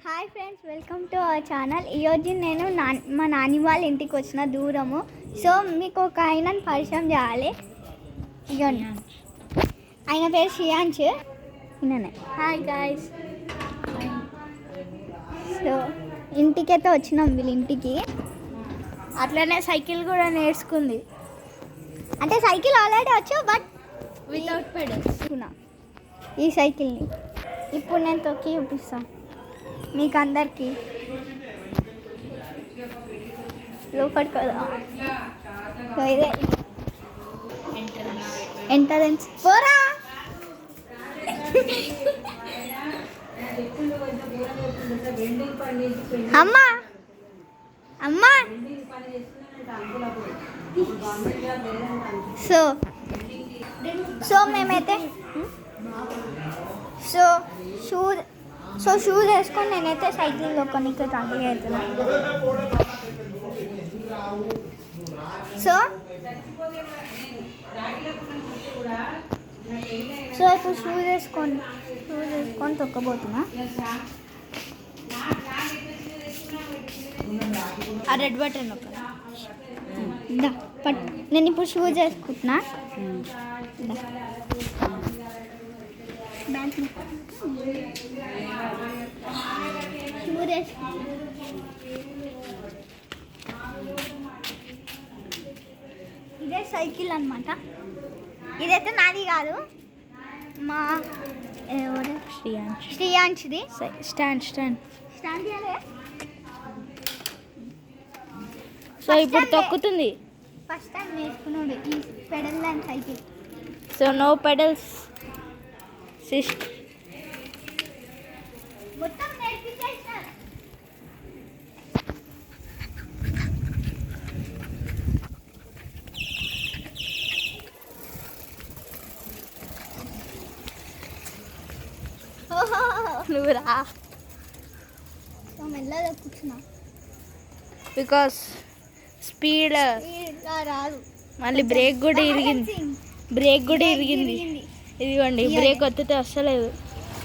Hi friends, welcome to our channel. ఈరోజు నేను మా నాని వాళ్ళ ఇంటికి వచ్చిన దూరము. సో మీకు ఒక ఆయనను పరిచయం చేయాలి. ఇగోండి, ఆయన పేరు శ్రియాంశ్. ఈయననే. Hi guys. సో ఇంటికైతే వచ్చినాం వీళ్ళ ఇంటికి. అట్లనే సైకిల్ కూడా నేర్చుకుంది అంటే సైకిల్ ఆల్రెడీ వచ్చు, బట్ వితౌట్ పెడల్స్. ఈ సైకిల్ని ఇప్పుడు నేను తొక్కి చూపిస్తాను మీకు అందరికీ. లోపలికి కదా. సో ఇదే ఎంట్రన్స్. పోరా అమ్మా అమ్మా. సో మేమైతే షూస్ వేసుకొని నేనైతే సైకిల్లో కొనికి రెడీ అవుతున్నా. సో ఇప్పుడు షూస్ వేసుకొని తొక్కబోతున్నా. ఆ రెడ్ బటన్ ఒక పట్ నేను ఇప్పుడు షూస్ వేసుకుంటున్నా. ఇదే సైకిల్ అన్నమాట. ఇదైతే నాది కాదు, మా శ్రియాంశ్ది. స్టాండ్ తీయాలి. సో ఇప్పుడు తొక్కుతుంది. ఫస్ట్ టైం వేసుకున్నాడు ఈ pedal and cycle. So no pedals సిస్ట్. మొత్తం నేర్పించేసారు. నువ్వు రా. సో మెల్లగా కూర్చున్నా బికాస్ స్పీడ్ రాదు. మళ్ళీ బ్రేక్ కూడా ఇరిగింది. ఇదిగోండి, బ్రేక్ వత్తితే వస్తలేదు.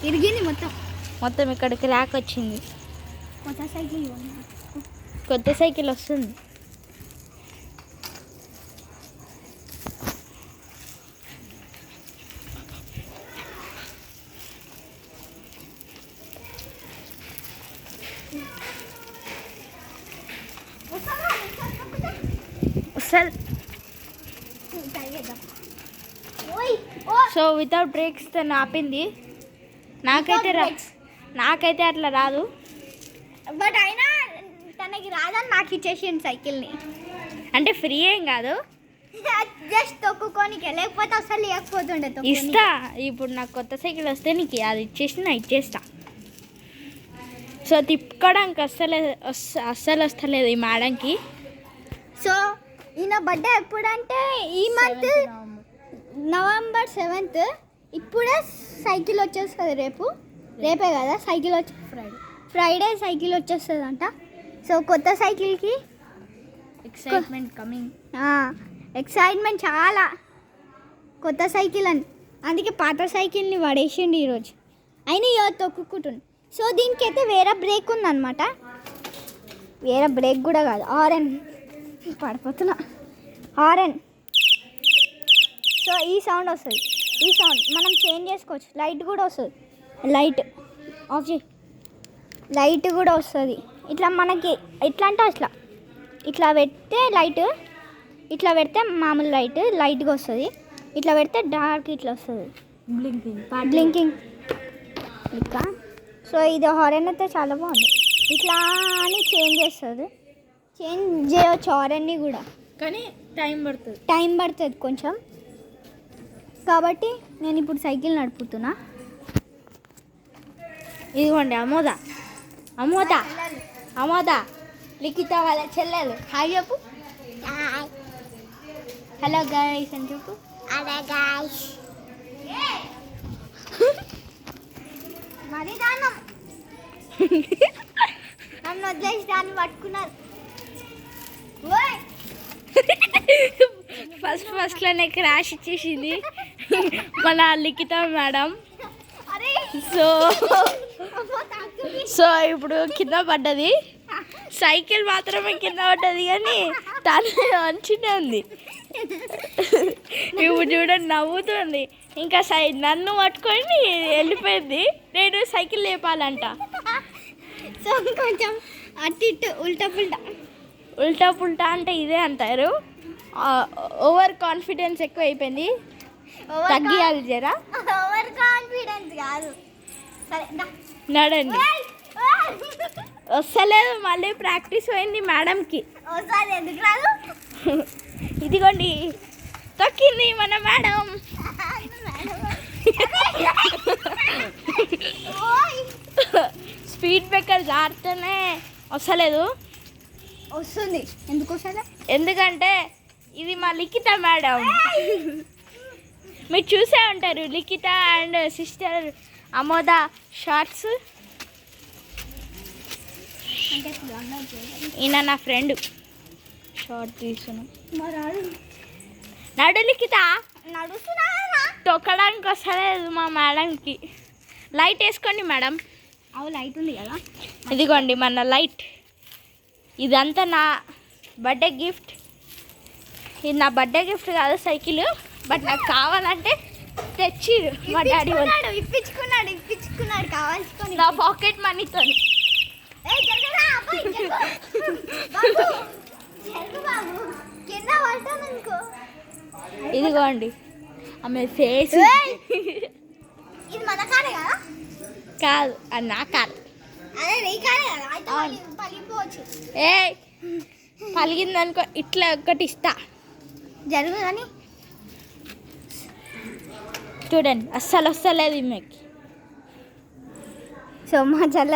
ఇరిగింది మొత్తం ఇక్కడ క్రాక్ వచ్చింది. కొత్త సైకిల్ వస్తుంది. సో వితౌట్ బ్రేక్స్ తను ఆపింది. నాకైతే అట్లా రాదు. బట్ అయినా తనకి రాదని నాకు ఇచ్చేసింది సైకిల్ని. అంటే ఫ్రీ ఏం కాదు, జస్ట్ తొక్కుకోనికి. లేకపోతే అసలు లేకపోతుండే. ఇస్తా. ఇప్పుడు నాకు కొత్త సైకిల్ వస్తే నీకు అది ఇచ్చేస్తా. సో తిప్పుకోవడానికి అస్సలు వస్తలేదు ఈ మేడంకి. సో ఈయన బర్త్డే ఎప్పుడంటే ఈ మంత్ నవంబర్ 7th. ఇప్పుడే సైకిల్ వచ్చేస్తుంది. రేపే కదా సైకిల్ ఫ్రైడే సైకిల్ వచ్చేస్తుంది అంట. సో కొత్త సైకిల్కి ఎక్సైట్మెంట్ చాలా. కొత్త సైకిల్ అని అందుకే పాత సైకిల్ని పడేసిండు ఈరోజు. అయినా ఇవాళ తొక్కుకుంటుంది. సో దీనికైతే వేరే బ్రేక్ ఉందన్నమాట. వేరే బ్రేక్ కూడా కాదు, హారన్. పడిపోతున్నా. హారన్. సో ఈ సౌండ్ వస్తుంది. ఈ సౌండ్ మనం చేంజ్ చేసుకోవచ్చు. లైట్ కూడా వస్తుంది. లైట్ ఆఫ్ చేయి. లైట్ కూడా వస్తుంది. ఇట్లా మనకి ఎట్లా అంటే ఇట్లా పెడితే లైట్, ఇట్లా పెడితే మామూలు లైట్గా వస్తుంది. ఇట్లా పెడితే డార్క్ ఇట్లా వస్తుంది, బ్లింకింగ్ ఇంకా. సో ఇది హారన్ అయితే చాలా బాగుంది. ఇట్లా అని చేంజ్ చేయవచ్చు హారన్ని కూడా, కానీ టైం పడుతుంది కొంచెం. కాబట్టి నేను ఇప్పుడు సైకిల్ నడుపుతున్నా. ఇదిగోండి అమోద లిఖిత వాళ్ళ చెల్లెలు. హాయ్ చెప్పు. హలో గైస్ అని చెప్పు. Hello guys. మరి నన్ను వదిలేసి దాన్ని పట్టుకున్నారు. ఫస్ట్లోనే క్రాష్ ఇచ్చేసింది మన లిఖిత మేడం. సో సో ఇప్పుడు కింద పడ్డది, సైకిల్ మాత్రమే కింద పడ్డది కానీ తను మంచిగా ఉంది. ఇప్పుడు చూడండి నవ్వుతుంది. ఇంకా నన్ను పట్టుకొని వెళ్ళిపోయింది. నేను సైకిల్ లేపాలంట. సో కొంచెం అటు ఇటు ఉల్టా పుల్టా. ఉల్టా పుల్టా అంటే ఇదే అంటారు. ఓవర్ కాన్ఫిడెన్స్ ఎక్కువ అయిపోయింది, తగ్గియాలి జరా. ఓవర్ కాన్ఫిడెన్స్ కాదు. సరే నడండి. వస్తలేదు, మళ్ళీ ప్రాక్టీస్ అయింది మేడంకి. ఒకసారి ఎందుకు రాదు? ఇదిగోండి తొక్కింది మన మేడం. స్పీడ్ బ్రేకర్ జారుతూనే వస్తలేదు. వస్తుంది. ఎందుకు వస్తుంది? ఎందుకంటే ఇది మా లిఖిత మేడం. మీరు చూసే ఉంటారు లిఖిత అండ్ సిస్టర్ అమోద షార్ట్స్. ఈయన నా ఫ్రెండ్. షార్ట్ తీసుకున్నాం. నడు లిఖిత. నడుస్తున్నా. తొక్కడానికి వస్తలేదు మా మేడంకి. లైట్ వేసుకోండి మేడం. అవు లైట్ ఉంది కదా. ఇదిగోండి మన లైట్. ఇదంతా నా బర్త్డే గిఫ్ట్. ఇది నా బర్త్డే గిఫ్ట్ కాదు సైకిల్, బట్ నాకు కావాలంటే తెచ్చి మా డాడీ వాళ్ళు. ఇప్పించుకున్నాడు కావాల్సుకొని నా పాకెట్ మనీతో. ఇదిగోండి ఆమె ఫేస్. ఇది మన కారే కదా? కాదు, అది నా కాదు. అదే నీ కారే కదా. అయితే పలిపోవచ్చు. ఏ పలిగిందనుకో ఇట్లా ఒకటి ఇస్తా. జరుగు కానీ చూడండి అస్సలు వస్తలేదు ఈమెకి. సో మా చెల్ల